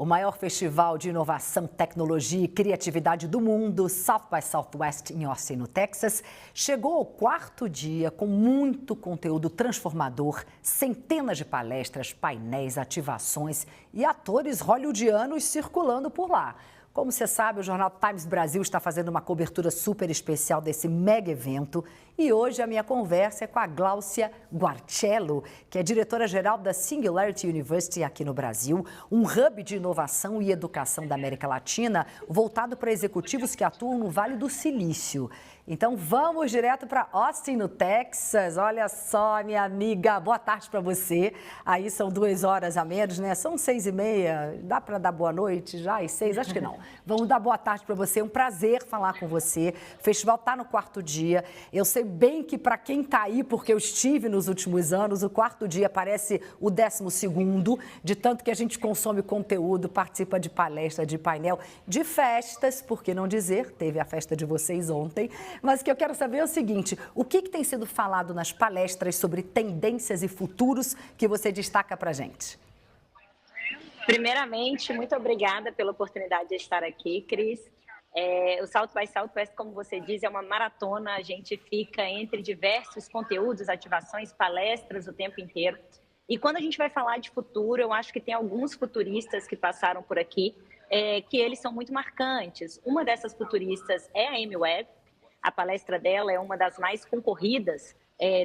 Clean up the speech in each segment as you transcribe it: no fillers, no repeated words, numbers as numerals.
O maior festival de inovação, tecnologia e criatividade do mundo, South by Southwest em Austin, no Texas, chegou ao quarto dia com muito conteúdo transformador, centenas de palestras, painéis, ativações e atores hollywoodianos circulando por lá. Como você sabe, o jornal Times Brasil está fazendo uma cobertura super especial desse mega evento. E hoje a minha conversa é com a Gláucia Guarcello, que é diretora-geral da Singularity University aqui no Brasil, um hub de inovação e educação da América Latina, voltado para executivos que atuam no Vale do Silício. Então vamos direto para Austin, no Texas. Olha só, minha amiga, boa tarde para você. Aí são 2 horas a menos, né? São 6h30. Dá para dar boa noite já? Às 6? Acho que não. Vamos dar boa tarde para você. É um prazer falar com você. O festival está no quarto dia. Eu sei bem que para quem está aí, porque eu estive nos últimos anos, o quarto dia parece o 12º, de tanto que a gente consome conteúdo, participa de palestra, de painel, de festas, por que não dizer? Teve a festa de vocês ontem. Mas o que eu quero saber é o seguinte, o que tem sido falado nas palestras sobre tendências e futuros que você destaca para a gente? Primeiramente, muito obrigada pela oportunidade de estar aqui, Cris. O South by Southwest, como você diz, é uma maratona, a gente fica entre diversos conteúdos, ativações, palestras o tempo inteiro. E quando a gente vai falar de futuro, eu acho que tem alguns futuristas que passaram por aqui, que eles são muito marcantes. Uma dessas futuristas é a Amy Webb. A palestra dela é uma das mais concorridas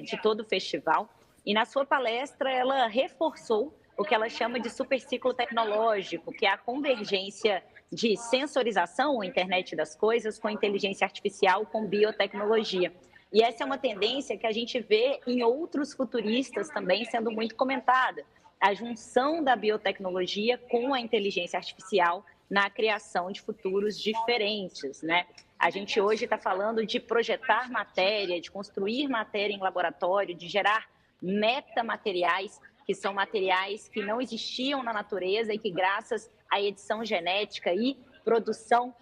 de todo o festival. E na sua palestra, ela reforçou o que ela chama de superciclo tecnológico, que é a convergência de sensorização, ou internet das coisas, com inteligência artificial, com biotecnologia. E essa é uma tendência que a gente vê em outros futuristas também sendo muito comentada. A junção da biotecnologia com a inteligência artificial na criação de futuros diferentes, né? A gente hoje está falando de projetar matéria, de construir matéria em laboratório, de gerar metamateriais, que são materiais que não existiam na natureza e que, graças à edição genética e produção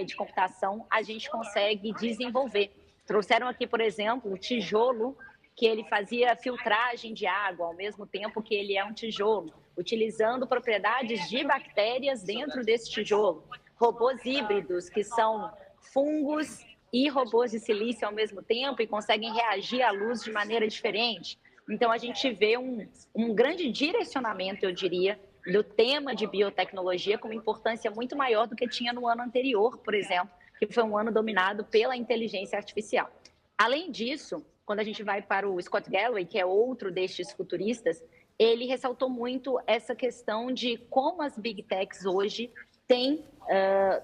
de computação, a gente consegue desenvolver. Trouxeram aqui, por exemplo, o tijolo, que ele fazia filtragem de água, ao mesmo tempo que ele é um tijolo, utilizando propriedades de bactérias dentro desse tijolo. Robôs híbridos, que são fungos e robôs de silício ao mesmo tempo e conseguem reagir à luz de maneira diferente. Então, a gente vê um grande direcionamento, eu diria, do tema de biotecnologia com uma importância muito maior do que tinha no ano anterior, por exemplo, que foi um ano dominado pela inteligência artificial. Além disso, quando a gente vai para o Scott Galloway, que é outro destes futuristas, ele ressaltou muito essa questão de como as Big Techs hoje têm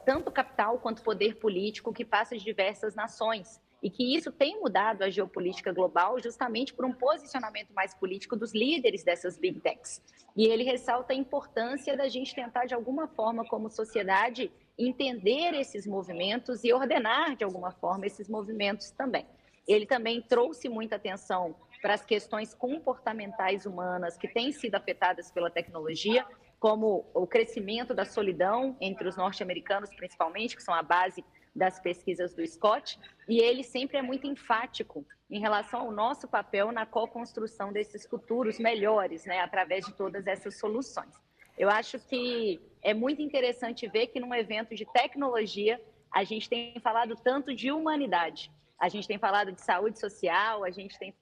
tanto capital quanto poder político que passa de diversas nações e que isso tem mudado a geopolítica global justamente por um posicionamento mais político dos líderes dessas Big Techs. E ele ressalta a importância da gente tentar, de alguma forma, como sociedade, entender esses movimentos e ordenar, de alguma forma, esses movimentos também. Ele também trouxe muita atenção para as questões comportamentais humanas que têm sido afetadas pela tecnologia, como o crescimento da solidão entre os norte-americanos, principalmente, que são a base das pesquisas do Scott, e ele sempre é muito enfático em relação ao nosso papel na co-construção desses futuros melhores, né, através de todas essas soluções. Eu acho que é muito interessante ver que num evento de tecnologia, a gente tem falado tanto de humanidade, a gente tem falado de saúde social, a gente tem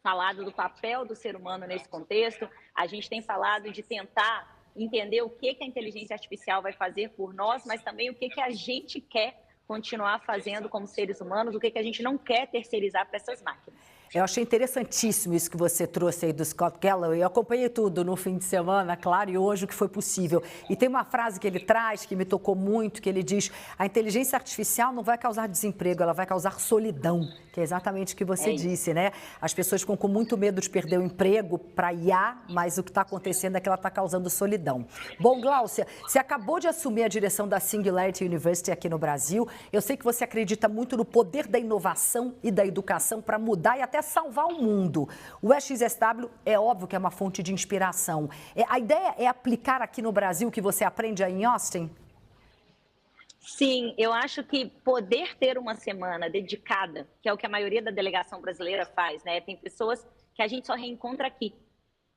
falado do papel do ser humano nesse contexto, a gente tem falado de tentar entender o que a inteligência artificial vai fazer por nós, mas também o que a gente quer continuar fazendo como seres humanos, o que a gente não quer terceirizar para essas máquinas. Eu achei interessantíssimo isso que você trouxe aí do Scott Galloway. Eu acompanhei tudo no fim de semana, claro, e hoje o que foi possível. E tem uma frase que ele traz que me tocou muito, que ele diz: a inteligência artificial não vai causar desemprego, ela vai causar solidão, que é exatamente o que você disse, né? As pessoas ficam com muito medo de perder o emprego para IA, mas o que está acontecendo é que ela está causando solidão. Bom, Gláucia, você acabou de assumir a direção da Singularity University aqui no Brasil. Eu sei que você acredita muito no poder da inovação e da educação para mudar e até salvar o mundo. O EXSW é óbvio que é uma fonte de inspiração. A ideia é aplicar aqui no Brasil o que você aprende aí em Austin? Sim, eu acho que poder ter uma semana dedicada, que é o que a maioria da delegação brasileira faz, né? Tem pessoas que a gente só reencontra aqui.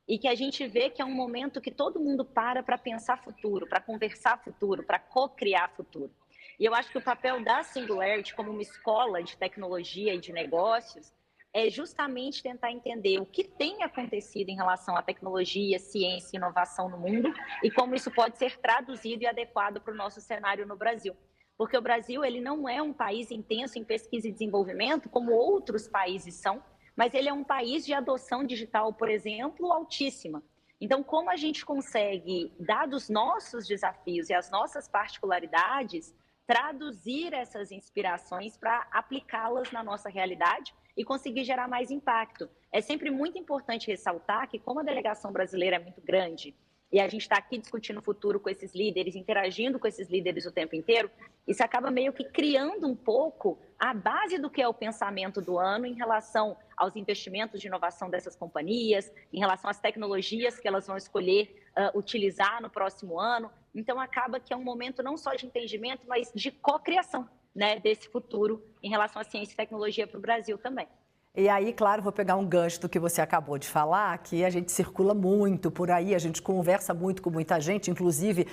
e que a gente vê que é um momento que todo mundo para pensar futuro, para conversar futuro, para co-criar futuro. E eu acho que o papel da Singularity como uma escola de tecnologia e de negócios é justamente tentar entender o que tem acontecido em relação à tecnologia, ciência e inovação no mundo e como isso pode ser traduzido e adequado para o nosso cenário no Brasil. Porque o Brasil ele não é um país intenso em pesquisa e desenvolvimento como outros países são, mas ele é um país de adoção digital, por exemplo, altíssima. Então, como a gente consegue, dados os nossos desafios e as nossas particularidades, traduzir essas inspirações para aplicá-las na nossa realidade e conseguir gerar mais impacto. É sempre muito importante ressaltar que, como a delegação brasileira é muito grande e a gente está aqui discutindo o futuro com esses líderes, interagindo com esses líderes o tempo inteiro, isso acaba meio que criando um pouco a base do que é o pensamento do ano em relação aos investimentos de inovação dessas companhias, em relação às tecnologias que elas vão escolher utilizar no próximo ano. Então, acaba que é um momento não só de entendimento, mas de cocriação, né, desse futuro em relação à ciência e tecnologia para o Brasil também. E aí, claro, vou pegar um gancho do que você acabou de falar, que a gente circula muito por aí, a gente conversa muito com muita gente, inclusive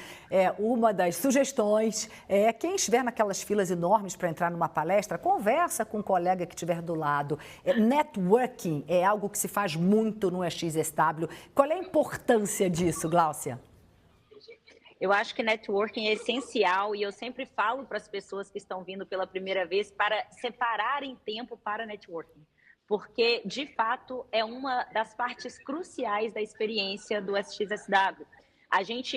uma das sugestões é quem estiver naquelas filas enormes para entrar numa palestra, conversa com um colega que estiver do lado. Networking é algo que se faz muito no EXSW. Qual é a importância disso, Gláucia? Eu acho que networking é essencial e eu sempre falo para as pessoas que estão vindo pela primeira vez para separarem tempo para networking. Porque, de fato, é uma das partes cruciais da experiência do SXSW.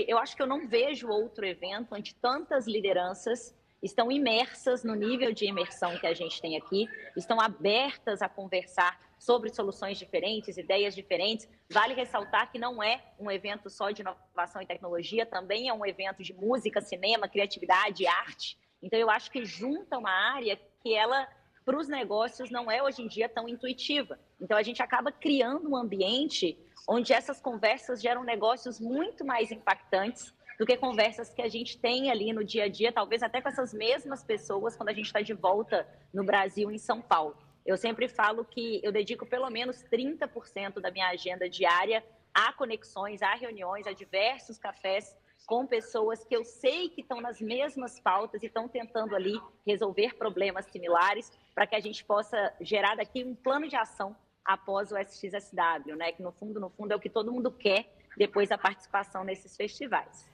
Eu acho que eu não vejo outro evento onde tantas lideranças estão imersas no nível de imersão que a gente tem aqui, estão abertas a conversar sobre soluções diferentes, ideias diferentes. Vale ressaltar que não é um evento só de inovação e tecnologia, também é um evento de música, cinema, criatividade e arte. Então, eu acho que junta uma área que ela, para os negócios, não é hoje em dia tão intuitiva. Então, a gente acaba criando um ambiente onde essas conversas geram negócios muito mais impactantes do que conversas que a gente tem ali no dia a dia, talvez até com essas mesmas pessoas quando a gente está de volta no Brasil, em São Paulo. Eu sempre falo que eu dedico pelo menos 30% da minha agenda diária a conexões, a reuniões, a diversos cafés com pessoas que eu sei que estão nas mesmas pautas e estão tentando ali resolver problemas similares para que a gente possa gerar daqui um plano de ação após o SXSW, né? Que no fundo é o que todo mundo quer depois da participação nesses festivais.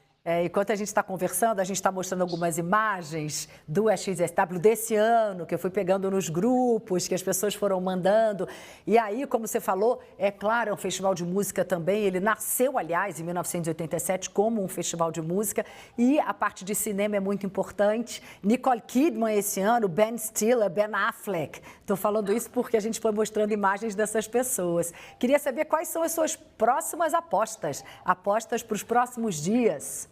Enquanto a gente está conversando, a gente está mostrando algumas imagens do EXSW desse ano, que eu fui pegando nos grupos, que as pessoas foram mandando. E aí, como você falou, é claro, é um festival de música também. Ele nasceu, aliás, em 1987 como um festival de música. E a parte de cinema é muito importante. Nicole Kidman esse ano, Ben Stiller, Ben Affleck. Estou falando isso porque a gente foi mostrando imagens dessas pessoas. Queria saber quais são as suas próximas apostas para os próximos dias.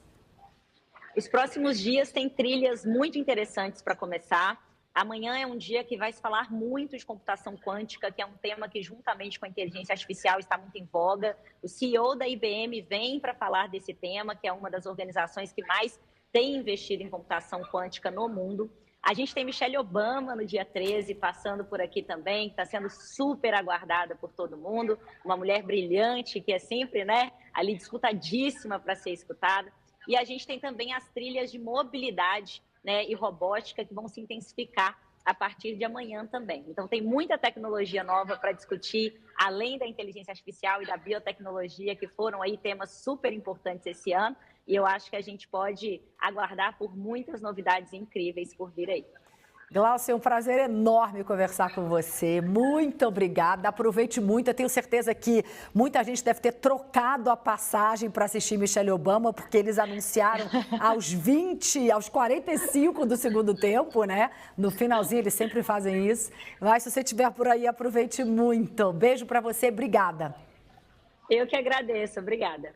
Os próximos dias têm trilhas muito interessantes para começar. Amanhã é um dia que vai se falar muito de computação quântica, que é um tema que, juntamente com a inteligência artificial, está muito em voga. O CEO da IBM vem para falar desse tema, que é uma das organizações que mais tem investido em computação quântica no mundo. A gente tem Michelle Obama no dia 13, passando por aqui também, que está sendo super aguardada por todo mundo. Uma mulher brilhante, que é sempre, né, ali disputadíssima para ser escutada. E a gente tem também as trilhas de mobilidade, né, e robótica que vão se intensificar a partir de amanhã também. Então, tem muita tecnologia nova para discutir, além da inteligência artificial e da biotecnologia, que foram aí temas super importantes esse ano. E eu acho que a gente pode aguardar por muitas novidades incríveis por vir aí. Gláucia, é um prazer enorme conversar com você. Muito obrigada. Aproveite muito. Eu tenho certeza que muita gente deve ter trocado a passagem para assistir Michelle Obama, porque eles anunciaram aos 45 do segundo tempo, né? No finalzinho, eles sempre fazem isso. Mas se você estiver por aí, aproveite muito. Beijo para você. Obrigada. Eu que agradeço. Obrigada.